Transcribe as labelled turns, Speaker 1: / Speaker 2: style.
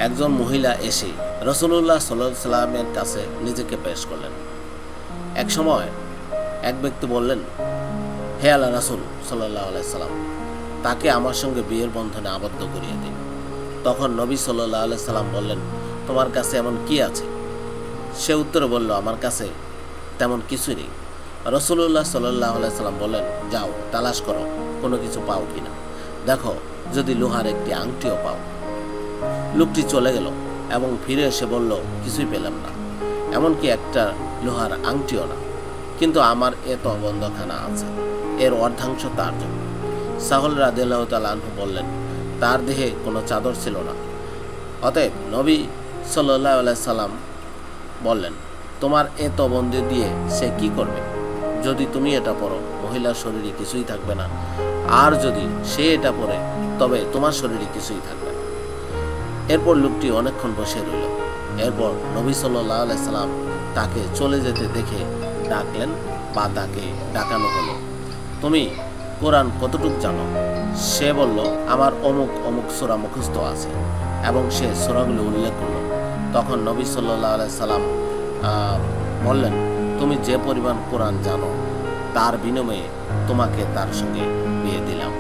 Speaker 1: একজন মহিলা এসে রাসূলুল্লাহ সাল্লাল্লাহু আলাইহি সাল্লামের কাছে নিজেকে পেশ করলেন। এক সময় এক ব্যক্তি বললেন, হে আল্লাহ রাসূল সাল্লাল্লাহু আলাইহি সাল্লাম, তাকে আমার সঙ্গে বিয়ের বন্ধনে আবদ্ধ করিয়ে দিন। তখন নবী সাল্লাল্লাহু আলাইহি সাল্লাম বললেন, তোমার কাছে এমন কি আছে? সে উত্তরে বলল, আমার কাছে তেমন কিছুই নেই। রাসূলুল্লাহ সাল্লাল্লাহু আলাইহি সাল্লাম বললেন, যাও তালাশ করো কোনো কিছু পাও কিনা, দেখো যদি লোহার একটি আংটিও পাও। লোকটি চলে গেল এবং ফিরে এসে বলল, কিছুই পেলাম না, এমনকি একটা লোহার আংটিও না, কিন্তু আমার এত বন্ধখানা আছে, এর অর্ধাংশ তার জন্য। সাহল রাদিয়াল্লাহু তাআলা আনহু বললেন, তার দেহে কোনো চাদর ছিল না। অতএব নবী সাল্লাল্লাহু আলাইহি সাল্লাম বললেন, তোমার এত বন্দি দিয়ে সে কি করবে? যদি তুমি এটা পরো, মহিলার শরীরে কিছুই থাকবে না, আর যদি সে এটা পরে, তবে তোমার শরীরে কিছুই থাকবে না। এরপর লোকটি অনেকক্ষণ বসে রইল। এরপর নবী সাল্লাল্লাহু আলাইহি সাল্লাম তাকে চলে যেতে দেখে ডাকলেন বা তাকে ডাকানো হলো, তুমি কোরআন কতটুকু জানো? সে বলল, আমার অমুক অমুক সূরা মুখস্থ আছে, এবং সে সূরাগুলো উল্লেখ করলো। তখন নবী সাল্লাল্লাহু আলাইহি সাল্লাম বললেন, তুমি যে পরিমাণ কোরআন জানো তার বিনিময়ে তোমাকে তার সঙ্গে বিয়ে দিলাম।